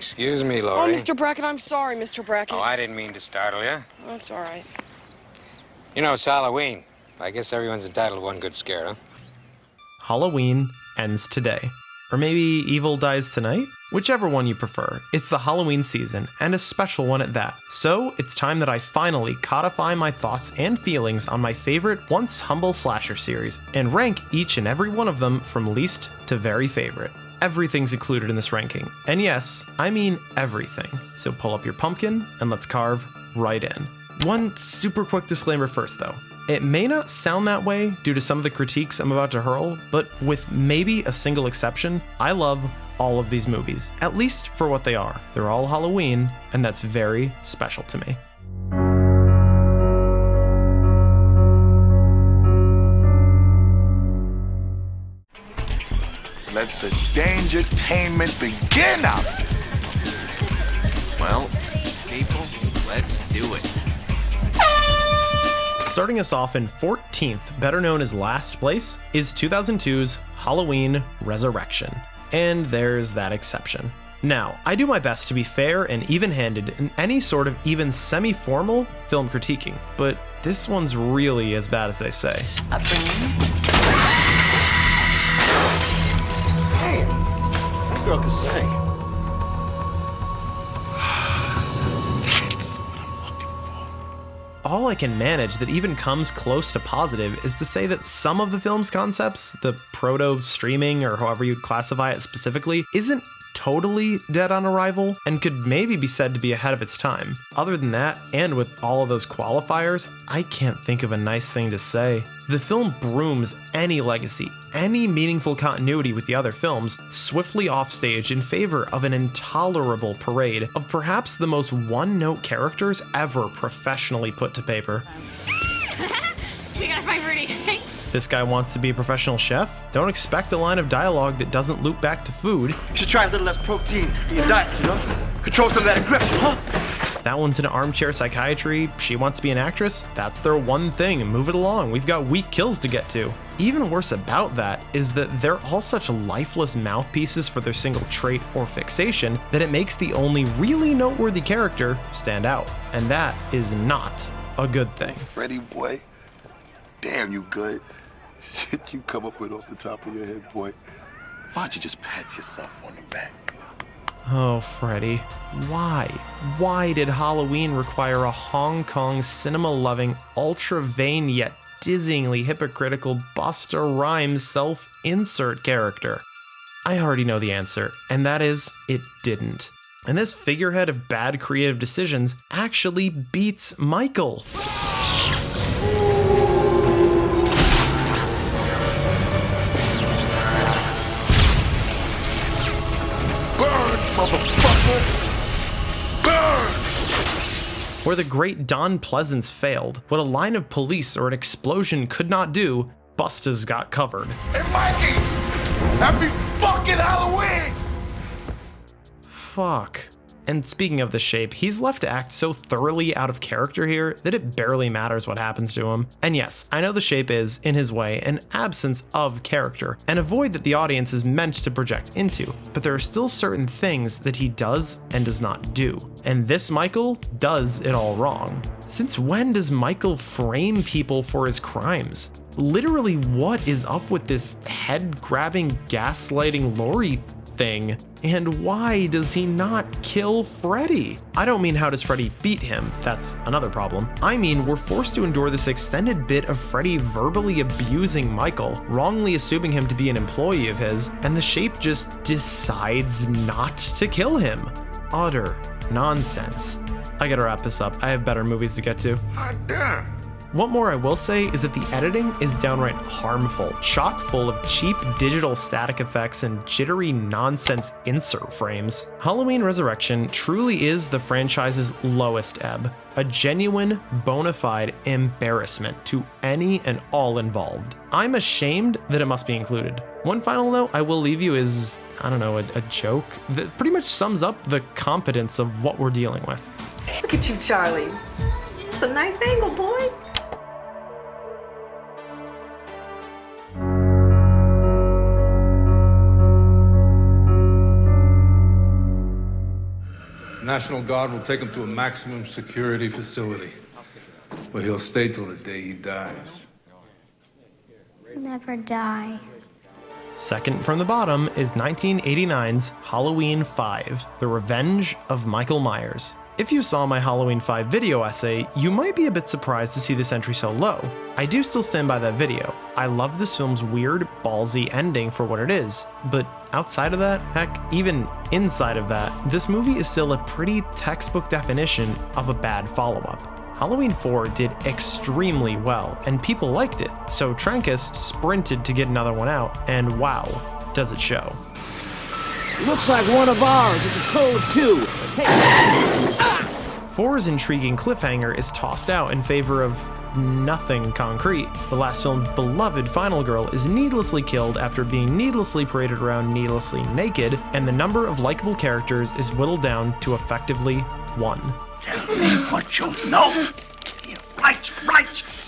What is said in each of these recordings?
Excuse me, Oh, Laurie. Mr. Brackett, I'm sorry, Mr. Brackett. Oh, I didn't mean to startle you. That's all right. You know, it's Halloween. I guess everyone's entitled to one good scare, huh? Halloween ends today. Or maybe evil dies tonight? Whichever one you prefer, it's the Halloween season, and a special one at that. So, it's time that I finally codify my thoughts and feelings on my favorite once humble slasher series, and rank each and every one of them from least to very favorite. Everything's included in this ranking, and yes, I mean everything. So pull up your pumpkin, and let's carve right in. One super quick disclaimer first though. It may not sound that way due to some of the critiques I'm about to hurl, but with maybe a single exception, I love all of these movies, at least for what they are. They're all Halloween, and that's very special to me. Let the dangertainment begin out. Well, people, let's do it. Starting us off in 14th, better known as last place, is 2002's Halloween Resurrection. And there's that exception. Now, I do my best to be fair and even-handed in any sort of even semi-formal film critiquing, but this one's really as bad as they say. Hey, that girl can sing. All I can manage that even comes close to positive is to say that some of the film's concepts, the proto-streaming or however you'd classify it specifically, isn't totally dead on arrival and could maybe be said to be ahead of its time. Other than that, and with all of those qualifiers, I can't think of a nice thing to say. The film brooms any legacy, any meaningful continuity with the other films, swiftly offstage in favor of an intolerable parade of perhaps the most one-note characters ever professionally put to paper. We gotta find Rudy. This guy wants to be a professional chef? Don't expect a line of dialogue that doesn't loop back to food. You should try a little less protein in your diet, you know? Control some of that aggression, huh? That one's in armchair psychiatry. She wants to be an actress. That's their one thing. Move it along. We've got weak kills to get to. Even worse about that is that they're all such lifeless mouthpieces for their single trait or fixation that it makes the only really noteworthy character stand out. And that is not a good thing. Freddy, boy. Damn, you good. Shit you come up with off the top of your head, boy. Why don't you just pat yourself on the back? Oh, Freddy. Why? Why did Halloween require a Hong Kong cinema-loving, ultra-vain yet dizzyingly hypocritical Busta Rhymes self-insert character? I already know the answer, and that is, it didn't. And this figurehead of bad creative decisions actually beats Michael. Where the great Don Pleasance failed, what a line of police or an explosion could not do, Busta's got covered. Hey, Mikey! Happy fucking Halloween! Fuck. And speaking of the Shape, he's left to act so thoroughly out of character here that it barely matters what happens to him. And yes, I know the Shape is, in his way, an absence of character, and a void that the audience is meant to project into, but there are still certain things that he does and does not do. And this Michael does it all wrong. Since when does Michael frame people for his crimes? Literally, what is up with this head-grabbing, gaslighting Laurie thing? And why does he not kill Freddy? I don't mean how does Freddy beat him, that's another problem. I mean we're forced to endure this extended bit of Freddy verbally abusing Michael, wrongly assuming him to be an employee of his, and the Shape just decides not to kill him. Utter nonsense. I gotta wrap this up, I have better movies to get to. God damn. One more I will say is that the editing is downright harmful, chock full of cheap digital static effects and jittery nonsense insert frames. Halloween Resurrection truly is the franchise's lowest ebb, a genuine, bona fide embarrassment to any and all involved. I'm ashamed that it must be included. One final note I will leave you is, I don't know, a joke that pretty much sums up the competence of what we're dealing with. Look at you, Charlie. It's a nice angle, boy. National Guard will take him to a maximum security facility, where he'll stay till the day he dies. Never die. Second from the bottom is 1989's Halloween 5, The Revenge of Michael Myers. If you saw my Halloween 5 video essay, you might be a bit surprised to see this entry so low. I do still stand by that video. I love this film's weird, ballsy ending for what it is, but outside of that, heck, even inside of that, this movie is still a pretty textbook definition of a bad follow-up. Halloween 4 did extremely well, and people liked it, so Trancas sprinted to get another one out, and wow, does it show. Looks like one of ours. It's a code 2. Hey. 4's intriguing cliffhanger is tossed out in favor of nothing concrete. The last film's beloved final girl is needlessly killed after being needlessly paraded around needlessly naked, and the number of likable characters is whittled down to effectively 1. Tell me what you know.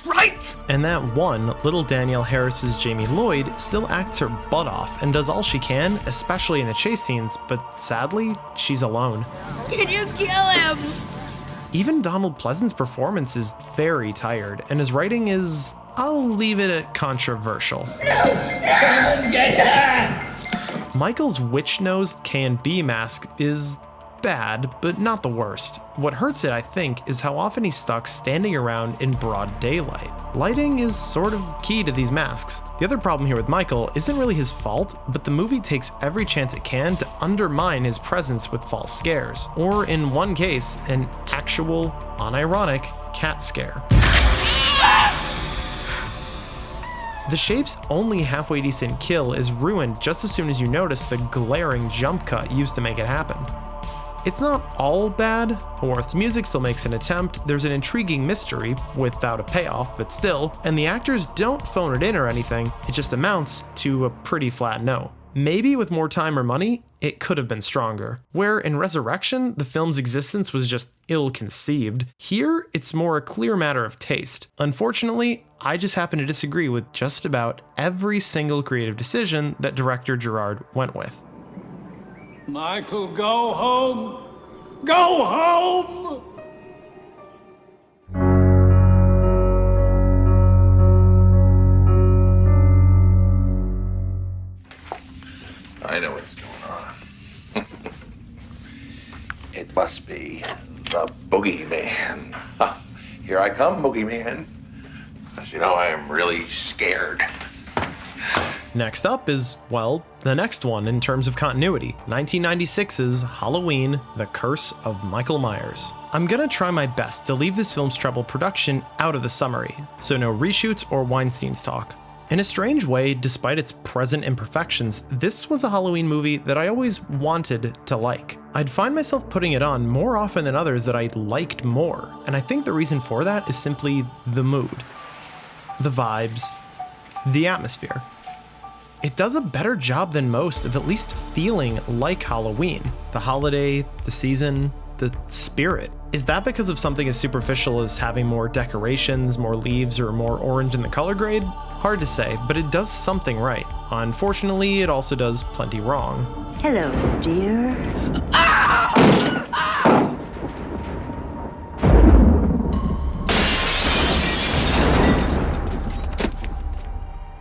Right. And that one, little Danielle Harris's Jamie Lloyd, still acts her butt off and does all she can, especially in the chase scenes, but sadly, she's alone. Can you kill him? Even Donald Pleasance's performance is very tired, and his writing is, I'll leave it at controversial. Michael's witch-nosed K&B mask is bad, but not the worst. What hurts it, I think, is how often he's stuck standing around in broad daylight. Lighting is sort of key to these masks. The other problem here with Michael isn't really his fault, but the movie takes every chance it can to undermine his presence with false scares, or in one case, an actual, unironic cat scare. The Shape's only halfway decent kill is ruined just as soon as you notice the glaring jump cut used to make it happen. It's not all bad. Haworth's music still makes an attempt, there's an intriguing mystery, without a payoff, but still, and the actors don't phone it in or anything, it just amounts to a pretty flat no. Maybe with more time or money, it could have been stronger. Where in Resurrection, the film's existence was just ill-conceived, here it's more a clear matter of taste. Unfortunately, I just happen to disagree with just about every single creative decision that director Gerard went with. Michael, go home! Go home! I know what's going on. It must be the boogeyman. Here I come, boogeyman. As you know, I am really scared. Next up is, well, the next one in terms of continuity, 1996's Halloween, The Curse of Michael Myers. I'm gonna try my best to leave this film's treble production out of the summary, so no reshoots or Weinstein's talk. In a strange way, despite its present imperfections, this was a Halloween movie that I always wanted to like. I'd find myself putting it on more often than others that I liked more, and I think the reason for that is simply the mood, the vibes, the atmosphere. It does a better job than most of at least feeling like Halloween. The holiday, the season, the spirit. Is that because of something as superficial as having more decorations, more leaves, or more orange in the color grade? Hard to say, but it does something right. Unfortunately, it also does plenty wrong. Hello, dear.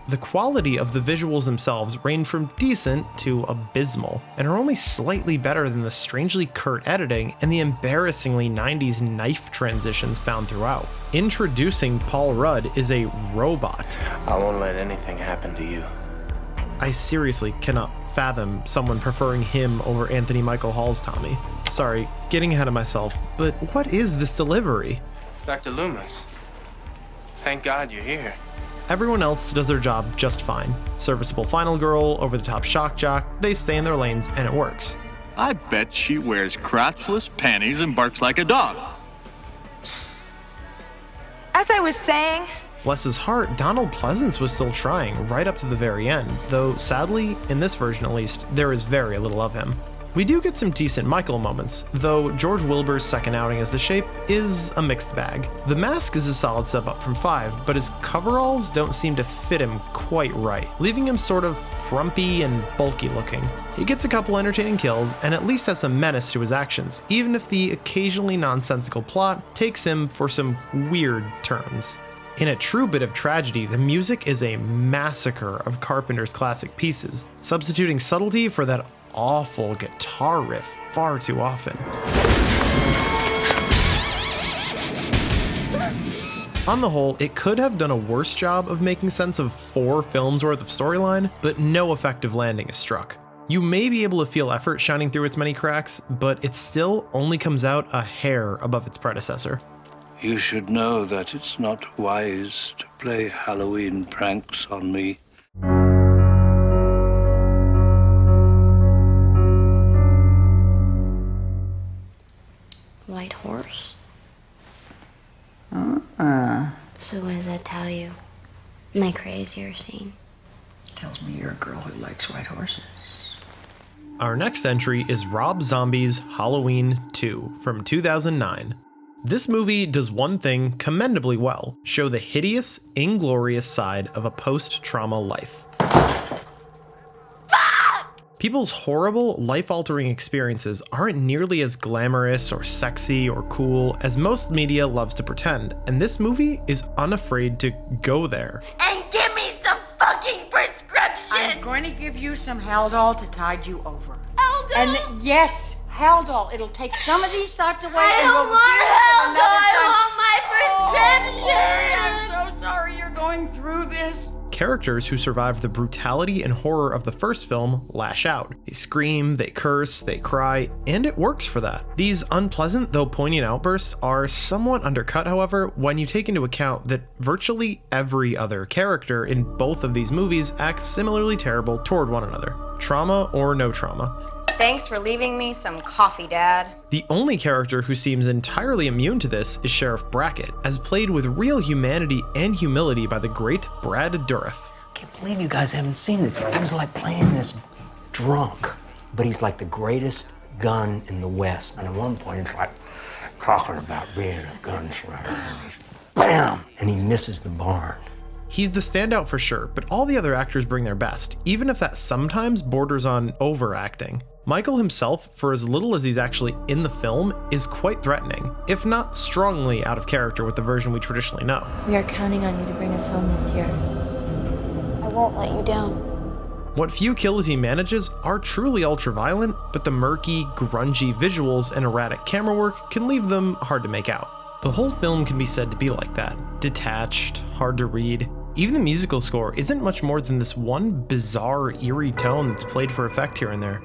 The quality of the visuals themselves range from decent to abysmal, and are only slightly better than the strangely curt editing and the embarrassingly 90s knife transitions found throughout. Introducing Paul Rudd is a robot. I won't let anything happen to you. I seriously cannot fathom someone preferring him over Anthony Michael Hall's Tommy. Sorry, getting ahead of myself, but what is this delivery? Dr. Loomis, thank God you're here. Everyone else does their job just fine. Serviceable final girl, over-the-top shock jock, they stay in their lanes and it works. I bet she wears crotchless panties and barks like a dog. As I was saying, Bless his heart, Donald Pleasance was still trying right up to the very end, though sadly, in this version at least, there is very little of him. We do get some decent Michael moments, though George Wilbur's second outing as the Shape is a mixed bag. The mask is a solid step up from 5, but his coveralls don't seem to fit him quite right, leaving him sort of frumpy and bulky looking. He gets a couple entertaining kills and at least has some menace to his actions, even if the occasionally nonsensical plot takes him for some weird turns. In a true bit of tragedy, the music is a massacre of Carpenter's classic pieces, substituting subtlety for that awful guitar riff far too often. On the whole, it could have done a worse job of making sense of 4 films worth of storyline, but no effective landing is struck. You may be able to feel effort shining through its many cracks, but it still only comes out a hair above its predecessor. You should know that it's not wise to play Halloween pranks on me. White horse? So what does that tell you? Am I crazy or sane? Tells me you're a girl who likes white horses. Our next entry is Rob Zombie's Halloween 2 from 2009. This movie does one thing commendably well: show the hideous, inglorious side of a post-trauma life. People's horrible, life-altering experiences aren't nearly as glamorous or sexy or cool as most media loves to pretend, and this movie is unafraid to go there. And give me some fucking prescription! I'm going to give you some Haldol to tide you over. Haldol? And yes, Haldol. It'll take some of these thoughts away. I don't want Haldol! I want my prescription! I'm so sorry you're going through this. Characters who survive the brutality and horror of the first film lash out. They scream, they curse, they cry, and it works for that. These unpleasant though poignant outbursts are somewhat undercut, however, when you take into account that virtually every other character in both of these movies acts similarly terrible toward one another, trauma or no trauma. Thanks for leaving me some coffee, Dad. The only character who seems entirely immune to this is Sheriff Brackett, as played with real humanity and humility by the great Brad Dourif. Can't believe you guys haven't seen this. He was like playing this drunk, but he's like the greatest gun in the West. And at one point, he's like talking about being a gunslinger. And bam! And he misses the barn. He's the standout for sure, but all the other actors bring their best, even if that sometimes borders on overacting. Michael himself, for as little as he's actually in the film, is quite threatening, if not strongly out of character with the version we traditionally know. We are counting on you to bring us home this year. I won't let you down. What few kills he manages are truly ultra-violent, but the murky, grungy visuals and erratic camera work can leave them hard to make out. The whole film can be said to be like that. Detached, hard to read. Even the musical score isn't much more than this one bizarre, eerie tone that's played for effect here and there.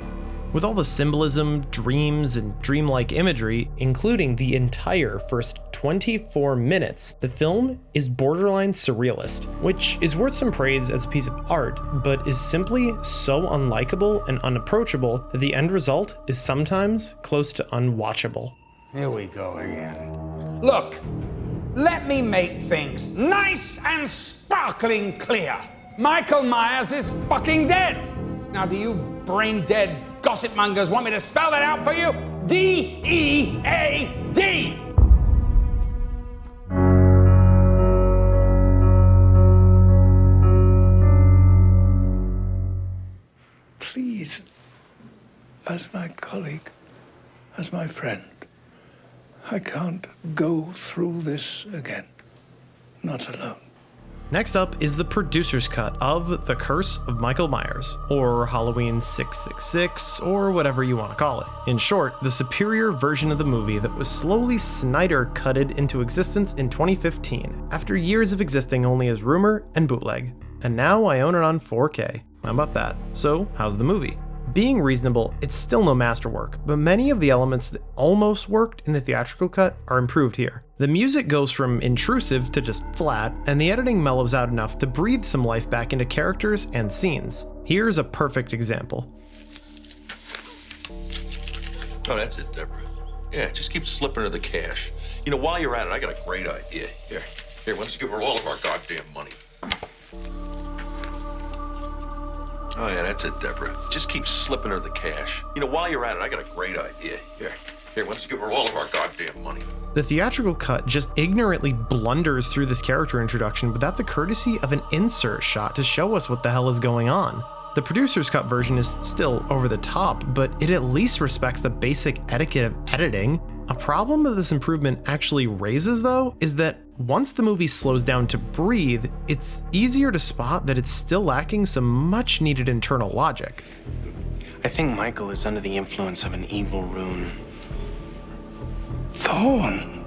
With all the symbolism, dreams, and dreamlike imagery, including the entire first 24 minutes, the film is borderline surrealist, which is worth some praise as a piece of art, but is simply so unlikable and unapproachable that the end result is sometimes close to unwatchable. Here we go again. Look, let me make things nice and sparkling clear. Michael Myers is fucking dead. Now, do you brain-dead gossip mongers want me to spell that out for you? D-E-A-D! Please, as my colleague, as my friend, I can't go through this again. Not alone. Next up is the producer's cut of The Curse of Michael Myers, or Halloween 666, or whatever you want to call it. In short, the superior version of the movie that was slowly Snyder-cutted into existence in 2015, after years of existing only as rumor and bootleg. And now I own it on 4K. How about that? So, how's the movie? Being reasonable, it's still no masterwork, but many of the elements that almost worked in the theatrical cut are improved here. The music goes from intrusive to just flat, and the editing mellows out enough to breathe some life back into characters and scenes. Here's a perfect example. Oh, that's it, Deborah. Yeah, just keep slipping her the cash. You know, while you're at it, I got a great idea. Here, why don't you give her all of our goddamn money? Oh, yeah, that's it, Deborah. Just keep slipping her the cash. You know, while you're at it, I got a great idea. Here, let's give her all of our goddamn money. The theatrical cut just ignorantly blunders through this character introduction without the courtesy of an insert shot to show us what the hell is going on. The producer's cut version is still over the top, but it at least respects the basic etiquette of editing. A problem that this improvement actually raises, though, is that once the movie slows down to breathe, it's easier to spot that it's still lacking some much needed internal logic. I think Michael is under the influence of an evil rune. Thorn.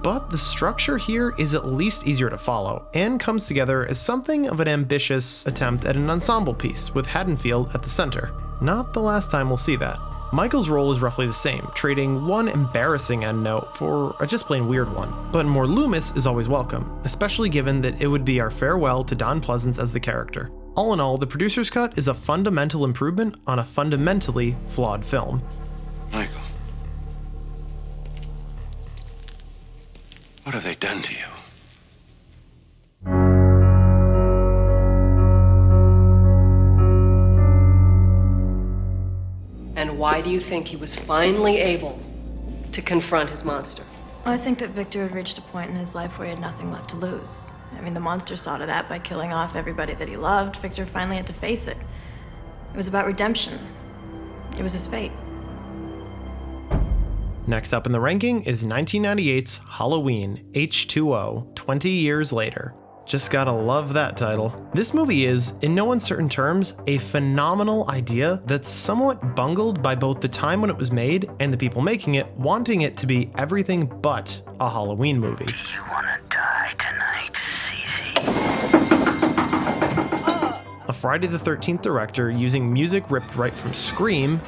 But the structure here is at least easier to follow, and comes together as something of an ambitious attempt at an ensemble piece, with Haddonfield at the center. Not the last time we'll see that. Michael's role is roughly the same, trading one embarrassing endnote for a just plain weird one. But more Loomis is always welcome, especially given that it would be our farewell to Don Pleasance as the character. All in all, the producer's cut is a fundamental improvement on a fundamentally flawed film. Michael. What have they done to you? And why do you think he was finally able to confront his monster? Well, I think that Victor had reached a point in his life where he had nothing left to lose. I mean, the monster saw to that by killing off everybody that he loved. Victor finally had to face it. It was about redemption. It was his fate. Next up in the ranking is 1998's Halloween H2O, 20 years later. Just gotta love that title. This movie is, in no uncertain terms, a phenomenal idea that's somewhat bungled by both the time when it was made and the people making it wanting it to be everything but a Halloween movie. Do you wanna die tonight, Cece? A Friday the 13th director using music ripped right from Scream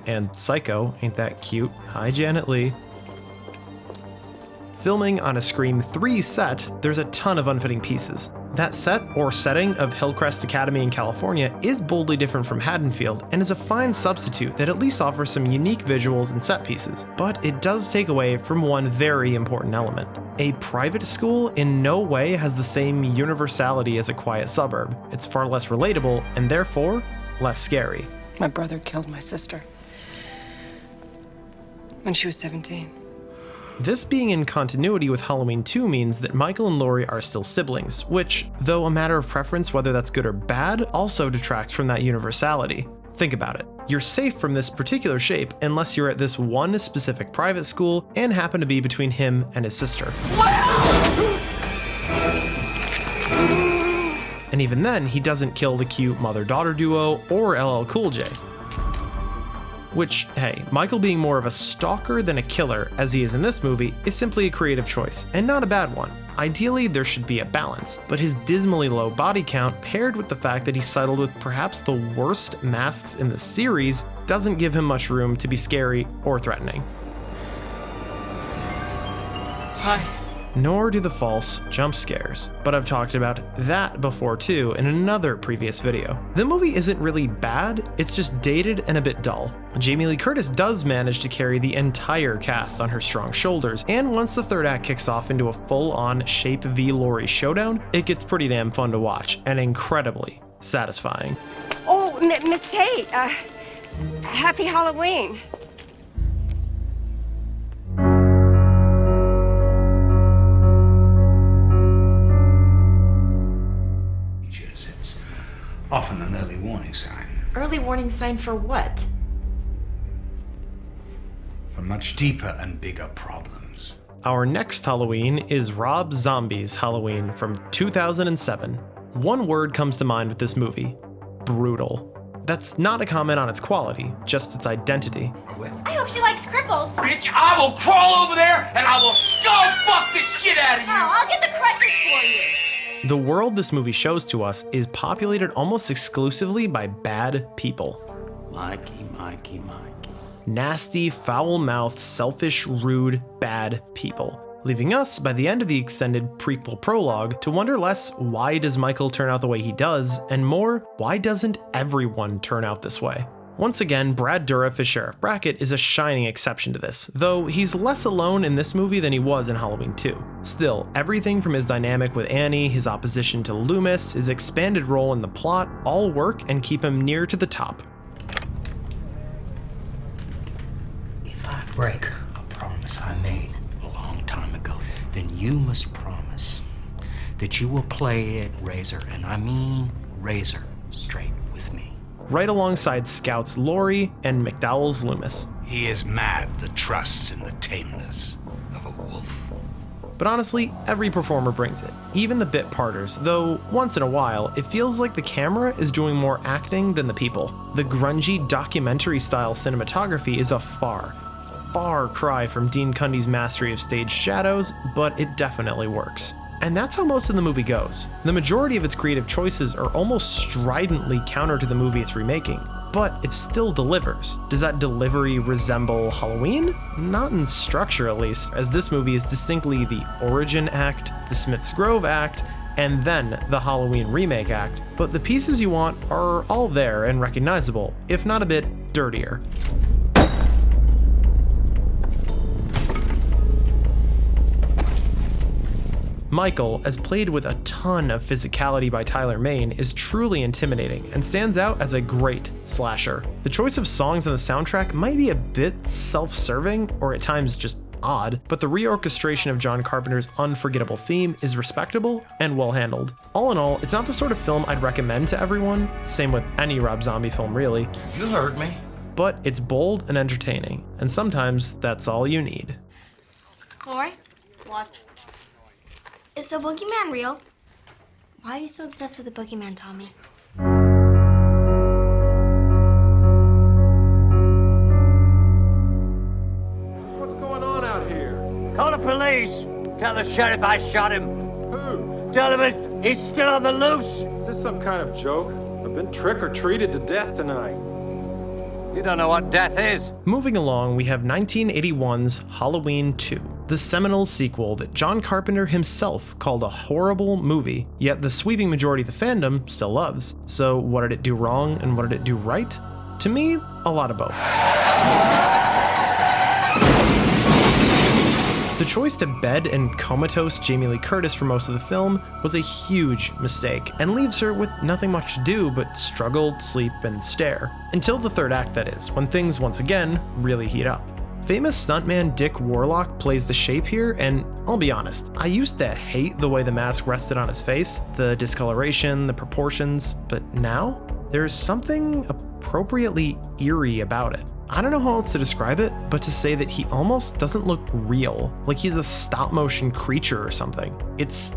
and Psycho, ain't that cute? Hi, Janet Leigh. Filming on a Scream 3 set, there's a ton of unfitting pieces. That set, or setting, of Hillcrest Academy in California is boldly different from Haddonfield and is a fine substitute that at least offers some unique visuals and set pieces, but it does take away from one very important element. A private school in no way has the same universality as a quiet suburb. It's far less relatable and therefore less scary. My brother killed my sister when she was 17. This being in continuity with Halloween 2 means that Michael and Laurie are still siblings, which, though a matter of preference whether that's good or bad, also detracts from that universality. Think about it. You're safe from this particular shape unless you're at this one specific private school and happen to be between him and his sister. And even then, he doesn't kill the cute mother-daughter duo or LL Cool J. Which, hey, Michael being more of a stalker than a killer, as he is in this movie, is simply a creative choice, and not a bad one. Ideally, there should be a balance, but his dismally low body count, paired with the fact that he settled with perhaps the worst masks in the series, doesn't give him much room to be scary or threatening. Hi. Nor do the false jump scares, but I've talked about that before too in another previous video. The movie isn't really bad, it's just dated and a bit dull. Jamie Lee Curtis does manage to carry the entire cast on her strong shoulders, and once the third act kicks off into a full-on Shape v. Laurie showdown, it gets pretty damn fun to watch and incredibly satisfying. Oh, Miss Tate, happy Halloween. It's often an early warning sign. Early warning sign for what? For much deeper and bigger problems. Our next Halloween is Rob Zombie's Halloween from 2007. One word comes to mind with this movie: brutal. That's not a comment on its quality, just its identity. I hope she likes cripples. Bitch, I will crawl over there and I will skull fuck the shit out of you! Oh, I'll get the crutches for you. The world this movie shows to us is populated almost exclusively by bad people. Mikey. Nasty, foul-mouthed, selfish, rude, bad people. Leaving us, by the end of the extended prequel prologue, to wonder less why does Michael turn out the way he does, and more, why doesn't everyone turn out this way? Once again, Brad Dourif as Sheriff Brackett is a shining exception to this, though he's less alone in this movie than he was in Halloween 2. Still, everything from his dynamic with Annie, his opposition to Loomis, his expanded role in the plot, all work and keep him near to the top. If I break a promise I made a long time ago, then you must promise that you will play it razor, and I mean razor straight with me. Right alongside Scout's Laurie and McDowell's Loomis. He is mad that trusts in the tameness of a wolf. But honestly, every performer brings it, even the bit parters, though once in a while, it feels like the camera is doing more acting than the people. The grungy documentary-style cinematography is a far cry from Dean Cundy's mastery of staged shadows, but it definitely works. And that's how most of the movie goes. The majority of its creative choices are almost stridently counter to the movie it's remaking, but it still delivers. Does that delivery resemble Halloween? Not in structure, at least, as this movie is distinctly the origin act, the Smith's Grove act, and then the Halloween remake act, but the pieces you want are all there and recognizable, if not a bit dirtier. Michael, as played with a ton of physicality by Tyler Mane, is truly intimidating and stands out as a great slasher. The choice of songs on the soundtrack might be a bit self-serving or at times just odd, but the reorchestration of John Carpenter's unforgettable theme is respectable and well handled. All in all, it's not the sort of film I'd recommend to everyone, same with any Rob Zombie film really. You heard me. But it's bold and entertaining, and sometimes that's all you need. Lori? What? Is the boogeyman real? Why are you so obsessed with the boogeyman, Tommy? What's going on out here? Call the police. Tell the sheriff I shot him. Who? Tell him he's still on the loose. Is this some kind of joke? I've been trick-or-treated to death tonight. You don't know what death is. Moving along, we have 1981's Halloween 2, the seminal sequel that John Carpenter himself called a horrible movie, yet the sweeping majority of the fandom still loves. So what did it do wrong and what did it do right? To me, a lot of both. The choice to bed and comatose Jamie Lee Curtis for most of the film was a huge mistake, and leaves her with nothing much to do but struggle, sleep, and stare. Until the third act, that is, when things once again really heat up. Famous stuntman Dick Warlock plays the Shape here, and I'll be honest, I used to hate the way the mask rested on his face, the discoloration, the proportions, but now there's something appropriately eerie about it. I don't know how else to describe it, but to say that he almost doesn't look real, like he's a stop-motion creature or something. It's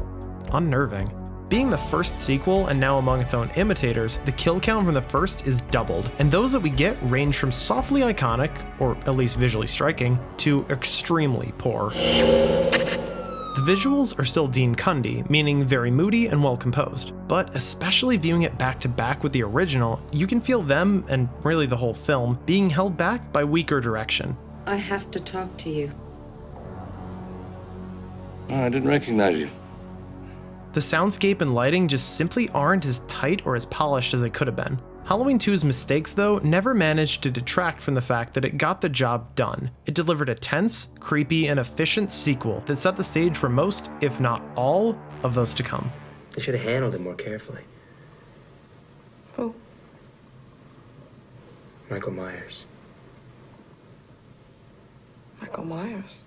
unnerving. Being the first sequel and now among its own imitators, the kill count from the first is doubled, and those that we get range from softly iconic, or at least visually striking, to extremely poor. The visuals are still Dean Cundy, meaning very moody and well composed, but especially viewing it back to back with the original, you can feel them, and really the whole film, being held back by weaker direction. I have to talk to you. Oh, I didn't recognize you. The soundscape and lighting just simply aren't as tight or as polished as they could have been. Halloween 2's mistakes, though, never managed to detract from the fact that it got the job done. It delivered a tense, creepy, and efficient sequel that set the stage for most, if not all, of those to come. They should have handled it more carefully. Who? Michael Myers. Michael Myers?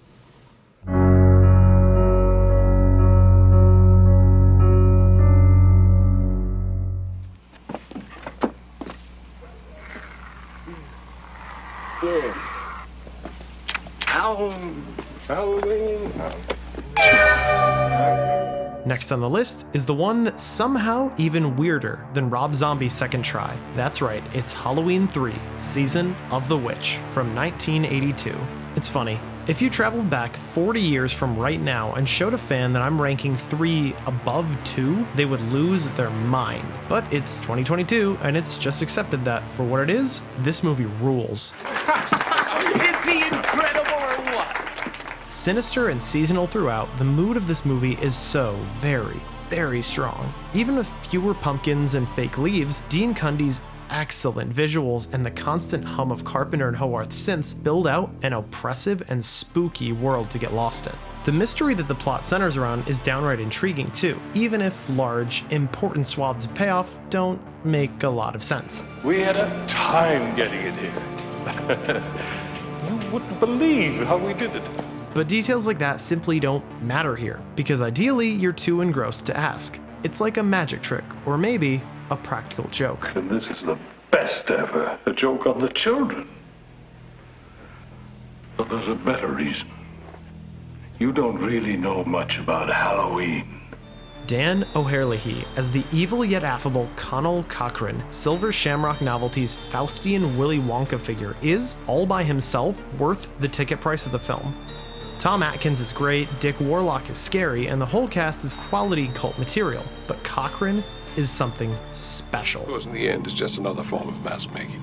Halloween. Next on the list is the one that's somehow even weirder than Rob Zombie's second try. That's right, it's Halloween 3, Season of the Witch, from 1982. It's funny, if you traveled back 40 years from right now and showed a fan that I'm ranking 3 above 2, they would lose their mind. But it's 2022, and it's just accepted that for what it is, this movie rules. Is he incredible or what? Sinister and seasonal throughout, the mood of this movie is so very strong. Even with fewer pumpkins and fake leaves, Dean Cundy's excellent visuals and the constant hum of Carpenter and Howarth's synths build out an oppressive and spooky world to get lost in. The mystery that the plot centers around is downright intriguing too, even if large, important swaths of payoff don't make a lot of sense. We had a time getting it here. You wouldn't believe how we did it. But details like that simply don't matter here, because ideally you're too engrossed to ask. It's like a magic trick, or maybe a practical joke. And this is the best ever, a joke on the children. But there's a better reason. You don't really know much about Halloween. Dan O'Herlihy as the evil yet affable Conal Cochran, Silver Shamrock Novelty's Faustian Willy Wonka figure, is, all by himself, worth the ticket price of the film. Tom Atkins is great, Dick Warlock is scary, and the whole cast is quality cult material, but Cochran is something special. Of course, in the end, it's just another form of mask making.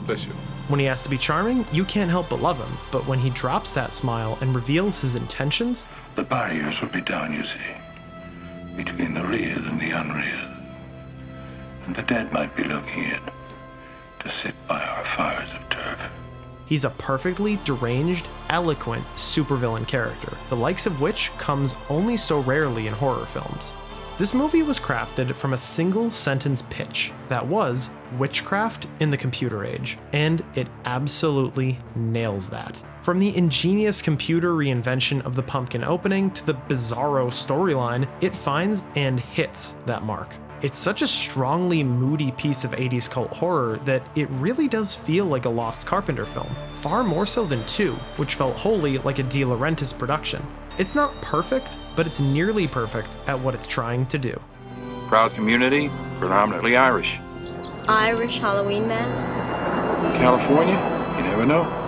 Bless you. When he has to be charming, you can't help but love him, but when he drops that smile and reveals his intentions... The barriers will be down, you see, between the real and the unreal. And the dead might be looking in to sit by our fires of turf. He's a perfectly deranged, eloquent supervillain character, the likes of which comes only so rarely in horror films. This movie was crafted from a single sentence pitch that was witchcraft in the computer age, and it absolutely nails that. From the ingenious computer reinvention of the pumpkin opening to the bizarro storyline, it finds and hits that mark. It's such a strongly moody piece of 80s cult horror that it really does feel like a lost Carpenter film, far more so than 2, which felt wholly like a De Laurentiis production. It's not perfect, but it's nearly perfect at what it's trying to do. Proud community, predominantly Irish. Irish Halloween masks? California, you never know.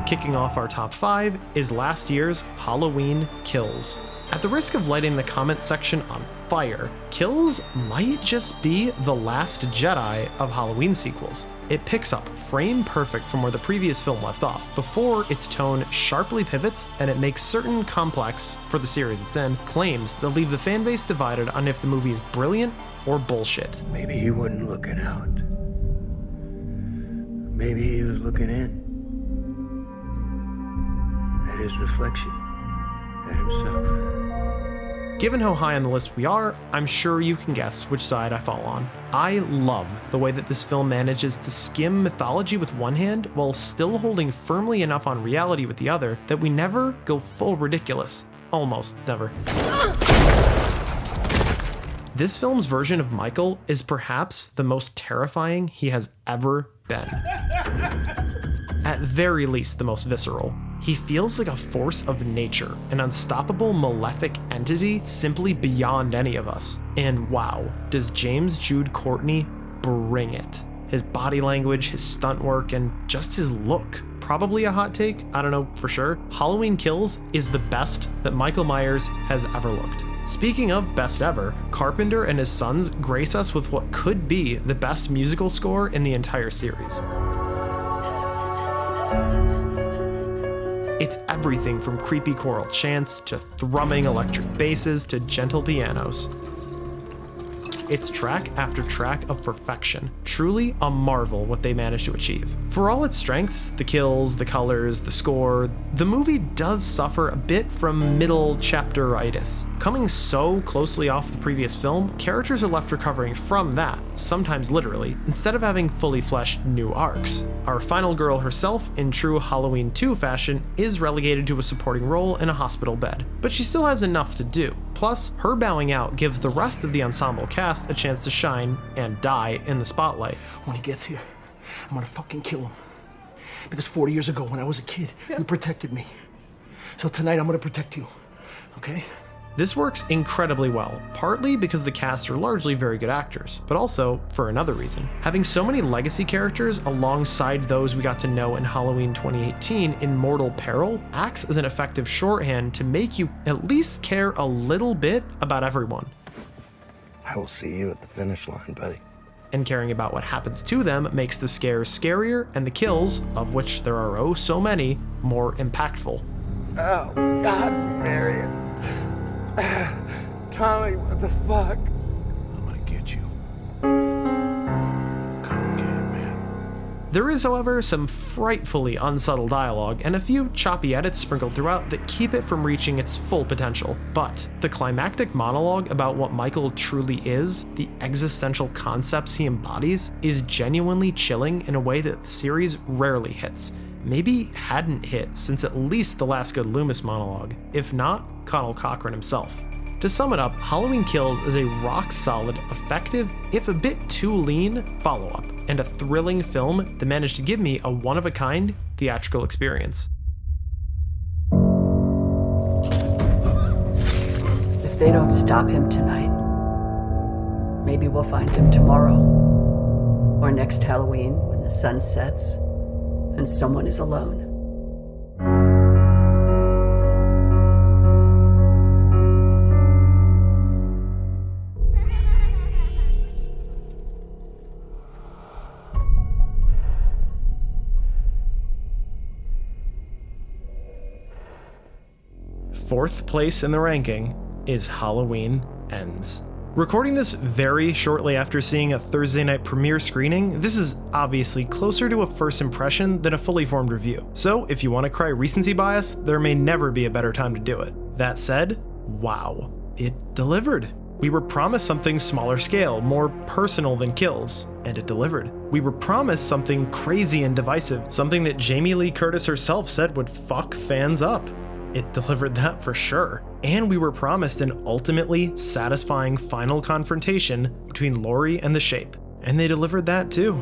Kicking off our top 5 is last year's Halloween Kills. At the risk of lighting the comments section on fire, Kills might just be the last Jedi of Halloween sequels. It picks up frame perfect from where the previous film left off, before its tone sharply pivots and it makes certain complex, for the series it's in, claims that leave the fanbase divided on if the movie is brilliant or bullshit. Maybe he wasn't looking out. Maybe he was looking in. At his reflection, at himself. Given how high on the list we are, I'm sure you can guess which side I fall on. I love the way that this film manages to skim mythology with one hand while still holding firmly enough on reality with the other that we never go full ridiculous. Almost never. This film's version of Michael is perhaps the most terrifying he has ever been. At very least, the most visceral. He feels like a force of nature, an unstoppable malefic entity simply beyond any of us. And wow, does James Jude Courtney bring it. His body language, his stunt work, and just his look. Probably a hot take, I don't know for sure. Halloween Kills is the best that Michael Myers has ever looked. Speaking of best ever, Carpenter and his sons grace us with what could be the best musical score in the entire series. It's everything from creepy choral chants to thrumming electric basses to gentle pianos. It's track after track of perfection. Truly a marvel what they managed to achieve. For all its strengths, the kills, the colors, the score, the movie does suffer a bit from middle chapter-itis. Coming so closely off the previous film, characters are left recovering from that, sometimes literally, instead of having fully fleshed new arcs. Our final girl herself, in true Halloween 2 fashion, is relegated to a supporting role in a hospital bed, but she still has enough to do. Plus, her bowing out gives the rest of the ensemble cast a chance to shine and die in the spotlight. When he gets here, I'm gonna fucking kill him. Because 40 years ago, when I was a kid, you protected me. So tonight, I'm gonna protect you, okay? This works incredibly well, partly because the cast are largely very good actors, but also for another reason. Having so many legacy characters alongside those we got to know in Halloween 2018 in Mortal Peril acts as an effective shorthand to make you at least care a little bit about everyone. I will see you at the finish line, buddy. And caring about what happens to them makes the scares scarier and the kills, of which there are oh so many, more impactful. Oh, God, Marion. Tommy, what the fuck? I'm gonna get you. Come and get it, man. There is, however, some frightfully unsubtle dialogue and a few choppy edits sprinkled throughout that keep it from reaching its full potential. But the climactic monologue about what Michael truly is, the existential concepts he embodies, is genuinely chilling in a way that the series rarely hits. Maybe hadn't hit since at least the Last Good Loomis monologue, if not Connell Cochran himself. To sum it up, Halloween Kills is a rock-solid, effective, if a bit too lean, follow-up, and a thrilling film that managed to give me a one-of-a-kind theatrical experience. If they don't stop him tonight, maybe we'll find him tomorrow, or next Halloween when the sun sets and someone is alone. Fourth place in the ranking is Halloween Ends. Recording this very shortly after seeing a Thursday night premiere screening, this is obviously closer to a first impression than a fully formed review. So if you want to cry recency bias, there may never be a better time to do it. That said, wow, it delivered. We were promised something smaller scale, more personal than Kills, and it delivered. We were promised something crazy and divisive, something that Jamie Lee Curtis herself said would fuck fans up. It delivered that for sure. And we were promised an ultimately satisfying final confrontation between Laurie and the Shape, and they delivered that too.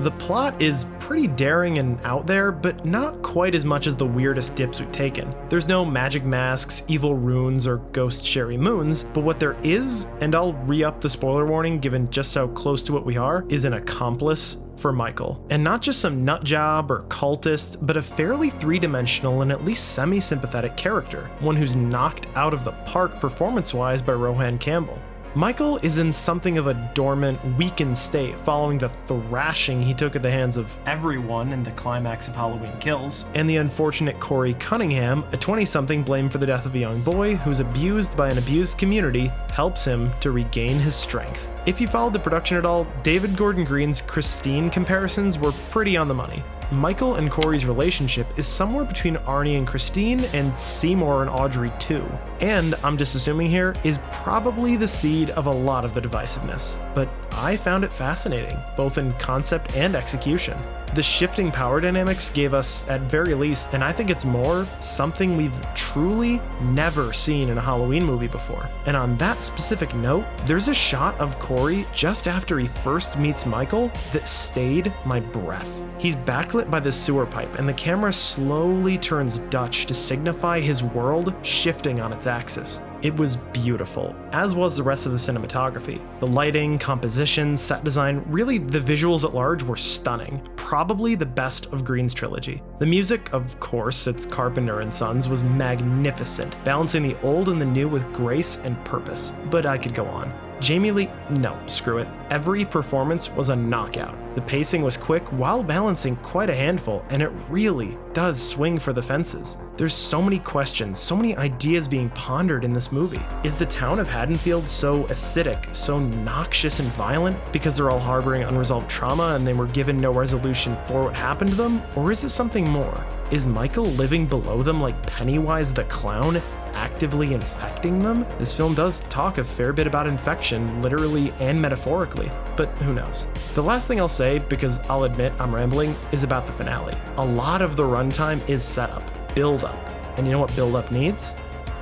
The plot is pretty daring and out there, but not quite as much as the weirdest dips we've taken. There's no magic masks, evil runes, or ghost Sherry Moons, but what there is, and I'll re-up the spoiler warning given just how close to it we are, is an accomplice for Michael. And not just some nutjob or cultist, but a fairly three-dimensional and at least semi-sympathetic character, one who's knocked out of the park performance-wise by Rohan Campbell. Michael is in something of a dormant, weakened state following the thrashing he took at the hands of everyone in the climax of Halloween Kills, and the unfortunate Corey Cunningham, a 20-something blamed for the death of a young boy who's abused by an abused community, helps him to regain his strength. If you followed the production at all, David Gordon Green's Christine comparisons were pretty on the money. Michael and Corey's relationship is somewhere between Arnie and Christine and Seymour and Audrey too. And, I'm just assuming here, is probably the seed of a lot of the divisiveness. But I found it fascinating, both in concept and execution. The shifting power dynamics gave us, at very least, and I think it's more, something we've truly never seen in a Halloween movie before. And on that specific note, there's a shot of Corey just after he first meets Michael that stayed my breath. He's backlit by the sewer pipe, and the camera slowly turns Dutch to signify his world shifting on its axis. It was beautiful, as was the rest of the cinematography. The lighting, composition, set design, really the visuals at large were stunning. Probably the best of Green's trilogy. The music, of course, it's Carpenter and Sons, was magnificent, balancing the old and the new with grace and purpose. But I could go on. Jamie Lee, no, screw it. Every performance was a knockout. The pacing was quick while balancing quite a handful, and it really does swing for the fences. There's so many questions, so many ideas being pondered in this movie. Is the town of Haddonfield so acidic, so noxious and violent because they're all harboring unresolved trauma and they were given no resolution for what happened to them? Or is it something more? Is Michael living below them like Pennywise the clown, actively infecting them? This film does talk a fair bit about infection, literally and metaphorically, but who knows. The last thing I'll say, because I'll admit I'm rambling, is about the finale. A lot of the runtime is setup, build up, and you know what build up needs?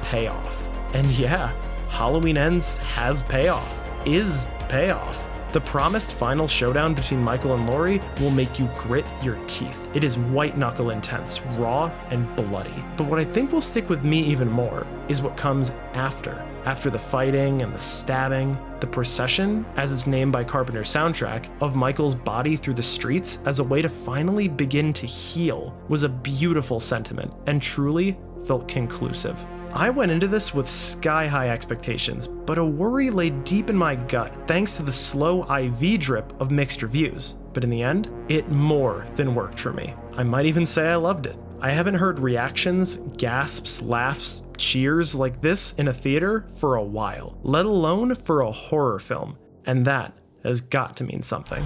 Payoff. And yeah, Halloween Ends has payoff, is payoff. The promised final showdown between Michael and Laurie will make you grit your teeth. It is white-knuckle intense, raw, and bloody. But what I think will stick with me even more is what comes after. After the fighting and the stabbing, the procession, as it's named by Carpenter's soundtrack, of Michael's body through the streets as a way to finally begin to heal was a beautiful sentiment and truly felt conclusive. I went into this with sky-high expectations, but a worry lay deep in my gut thanks to the slow IV drip of mixed reviews. But in the end, it more than worked for me. I might even say I loved it. I haven't heard reactions, gasps, laughs, cheers like this in a theater for a while, let alone for a horror film. And that has got to mean something.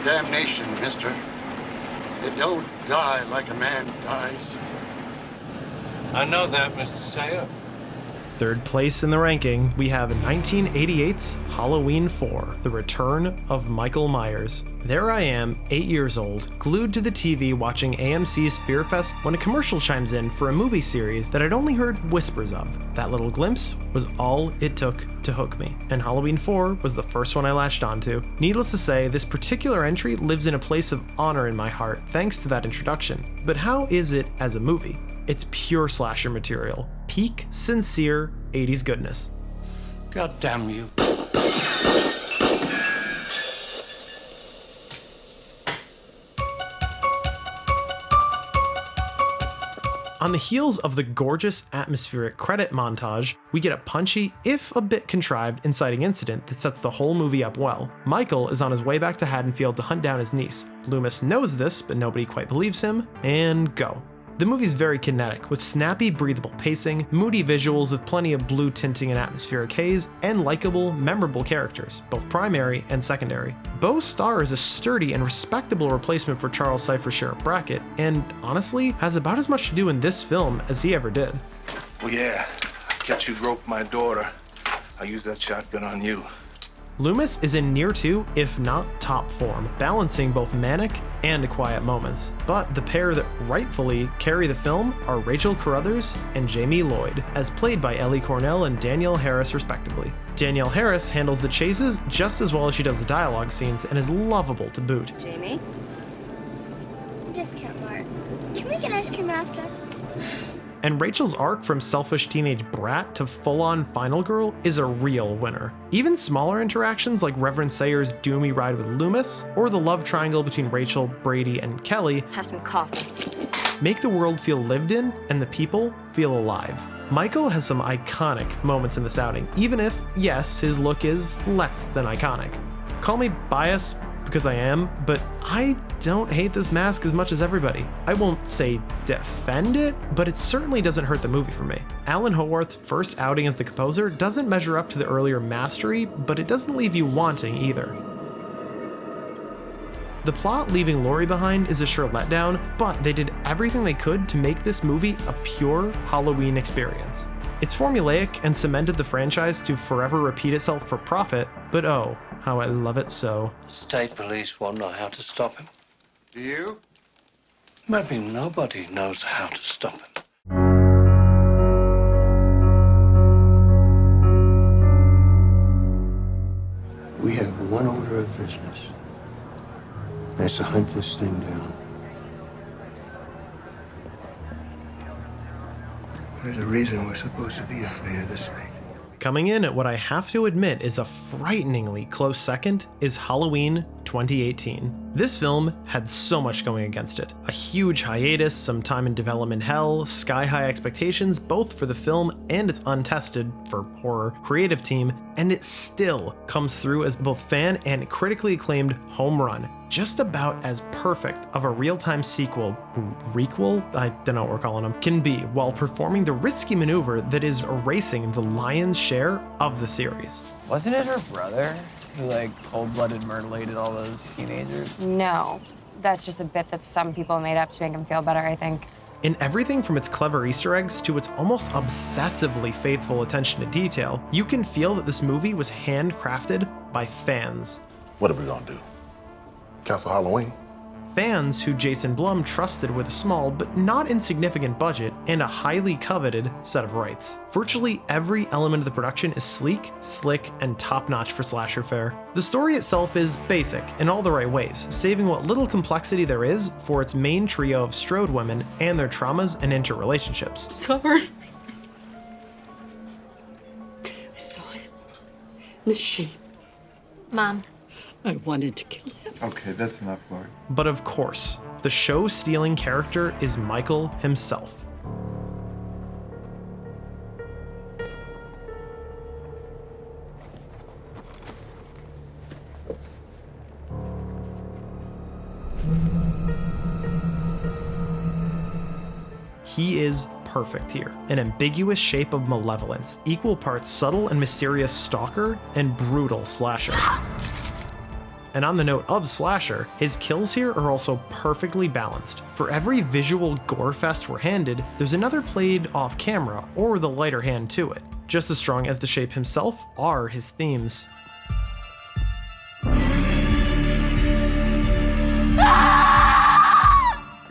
Damnation, mister. It don't die like a man dies. I know that, Mr. Sayer. Third place in the ranking, we have 1988's Halloween 4, The Return of Michael Myers. There I am, 8 years old, glued to the TV watching AMC's Fear Fest when a commercial chimes in for a movie series that I'd only heard whispers of. That little glimpse was all it took to hook me, and Halloween 4 was the first one I latched onto. Needless to say, this particular entry lives in a place of honor in my heart thanks to that introduction. But how is it as a movie? It's pure slasher material. Peak, sincere 80s goodness. God damn you. On the heels of the gorgeous atmospheric credit montage, we get a punchy, if a bit contrived, inciting incident that sets the whole movie up well. Michael is on his way back to Haddonfield to hunt down his niece. Loomis knows this, but nobody quite believes him, and go. The movie's very kinetic, with snappy, breathable pacing, moody visuals with plenty of blue tinting and atmospheric haze, and likable, memorable characters, both primary and secondary. Bo Starr is a sturdy and respectable replacement for Charles Cypher's Sheriff Brackett, and honestly, has about as much to do in this film as he ever did. Well, yeah. Catch you grope my daughter. I'll use that shotgun on you. Loomis is in near to, if not top form, balancing both manic and quiet moments. But the pair that rightfully carry the film are Rachel Carruthers and Jamie Lloyd, as played by Ellie Cornell and Danielle Harris respectively. Danielle Harris handles the chases just as well as she does the dialogue scenes and is lovable to boot. Jamie? Discount mart. Can we get ice cream after? And Rachel's arc from selfish teenage brat to full-on final girl is a real winner. Even smaller interactions like Reverend Sayer's doomy ride with Loomis, or the love triangle between Rachel, Brady, and Kelly, Have some coffee. make the world feel lived in and the people feel alive. Michael has some iconic moments in this outing, even if, yes, his look is less than iconic. Call me biased, because I am, but I don't hate this mask as much as everybody. I won't say defend it, but it certainly doesn't hurt the movie for me. Alan Howarth's first outing as the composer doesn't measure up to the earlier mastery, but it doesn't leave you wanting either. The plot leaving Laurie behind is a sure letdown, but they did everything they could to make this movie a pure Halloween experience. It's formulaic and cemented the franchise to forever repeat itself for profit, but oh, how I love it so. State police won't know how to stop him. Do you? Maybe nobody knows how to stop him. We have one order of business. That's to hunt this thing down. There's a reason we're supposed to be afraid of this thing. Coming in at what I have to admit is a frighteningly close second is Halloween 2018. This film had so much going against it. A huge hiatus, some time in development hell, sky-high expectations both for the film and its untested, for horror, creative team, and it still comes through as both fan and critically acclaimed home run. Just about as perfect of a real-time sequel, requel, I don't know what we're calling them, can be while performing the risky maneuver that is erasing the lion's share of the series. Wasn't it her brother who, like, cold-blooded mutilated all those teenagers? No. That's just a bit that some people made up to make him feel better, I think. In everything from its clever Easter eggs to its almost obsessively faithful attention to detail, you can feel that this movie was handcrafted by fans. What are we gonna do? Cancel Halloween? Fans who Jason Blum trusted with a small but not insignificant budget and a highly coveted set of rights. Virtually every element of the production is sleek, slick, and top-notch for slasher fare. The story itself is basic in all the right ways, saving what little complexity there is for its main trio of Strode women and their traumas and interrelationships. Sorry. I saw him in the sheep. Mom. I wanted to kill him. Okay, that's enough, Lord. But of course, the show-stealing character is Michael himself. He is perfect here, an ambiguous shape of malevolence, equal parts subtle and mysterious stalker and brutal slasher. And on the note of slasher, his kills here are also perfectly balanced. For every visual gore fest we're handed, there's another played off camera or the lighter hand to it. Just as strong as the shape himself are his themes.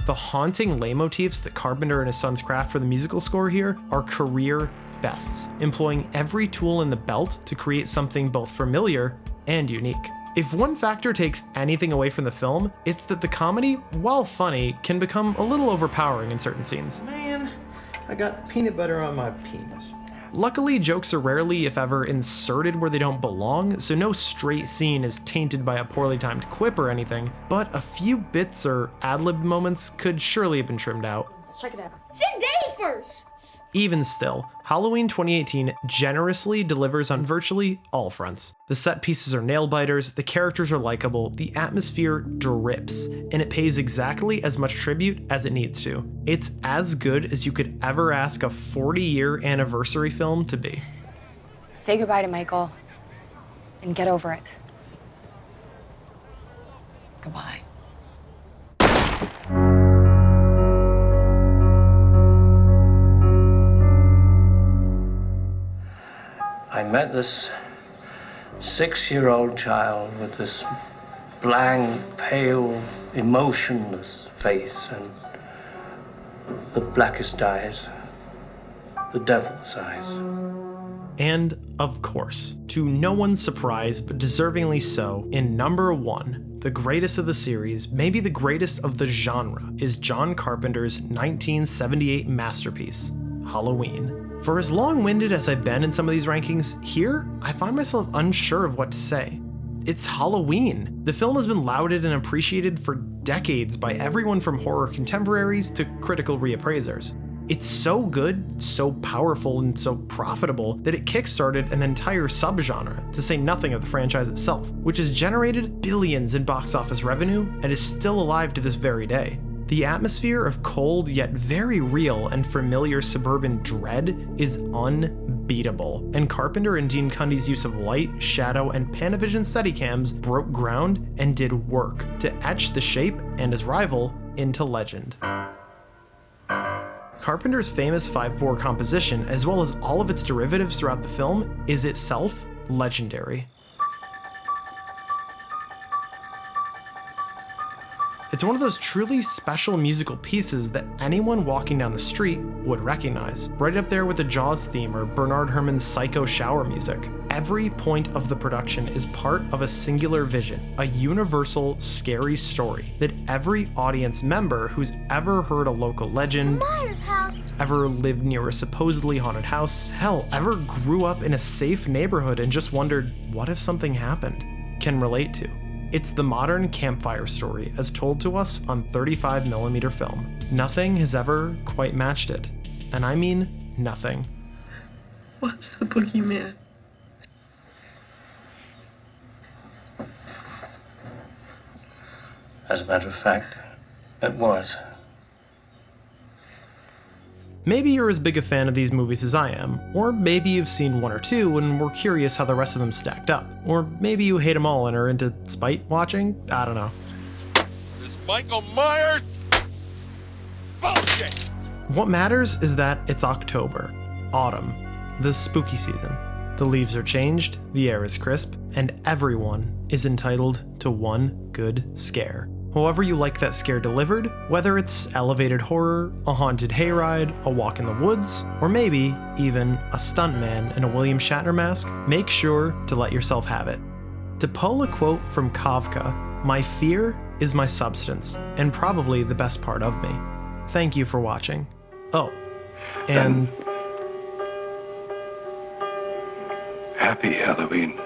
The haunting leitmotifs that Carpenter and his sons craft for the musical score here are career bests, employing every tool in the belt to create something both familiar and unique. If one factor takes anything away from the film, it's that the comedy, while funny, can become a little overpowering in certain scenes. Man, I got peanut butter on my penis. Luckily, jokes are rarely, if ever, inserted where they don't belong, so no straight scene is tainted by a poorly timed quip or anything, but a few bits or ad-libbed moments could surely have been trimmed out. Let's check it out. Send Danny first! Even still, Halloween 2018 generously delivers on virtually all fronts. The set pieces are nail-biters, the characters are likable, the atmosphere drips, and it pays exactly as much tribute as it needs to. It's as good as you could ever ask a 40-year anniversary film to be. Say goodbye to Michael and get over it. Goodbye. I met this 6-year-old child with this blank, pale, emotionless face and the blackest eyes, the devil's eyes. And, of course, to no one's surprise, but deservingly so, in number 1, the greatest of the series, maybe the greatest of the genre, is John Carpenter's 1978 masterpiece, Halloween. For as long-winded as I've been in some of these rankings, here, I find myself unsure of what to say. It's Halloween. The film has been lauded and appreciated for decades by everyone from horror contemporaries to critical reappraisers. It's so good, so powerful, and so profitable that it kickstarted an entire subgenre, to say nothing of the franchise itself, which has generated billions in box office revenue and is still alive to this very day. The atmosphere of cold yet very real and familiar suburban dread is unbeatable, and Carpenter and Dean Cundy's use of light, shadow, and Panavision Steadicams broke ground and did work to etch The Shape and his rival into legend. Carpenter's famous 5/4 composition, as well as all of its derivatives throughout the film, is itself legendary. It's one of those truly special musical pieces that anyone walking down the street would recognize, right up there with the Jaws theme or Bernard Herrmann's Psycho shower music. Every point of the production is part of a singular vision, a universal, scary story that every audience member who's ever heard a local legend, Myers house, ever lived near a supposedly haunted house, hell, ever grew up in a safe neighborhood and just wondered, what if something happened, can relate to. It's the modern campfire story as told to us on 35mm film. Nothing has ever quite matched it. And I mean nothing. What's the boogeyman? As a matter of fact, it was. Maybe you're as big a fan of these movies as I am, or maybe you've seen one or two and were curious how the rest of them stacked up, or maybe you hate them all and are into spite watching, I don't know. This Michael Myers bullshit! What matters is that it's October, autumn, the spooky season. The leaves are changed, the air is crisp, and everyone is entitled to one good scare. However you like that scare delivered, whether it's elevated horror, a haunted hayride, a walk in the woods, or maybe even a stuntman in a William Shatner mask, make sure to let yourself have it. To pull a quote from Kafka, "My fear is my substance, and probably the best part of me." Thank you for watching. Oh, and Happy Halloween.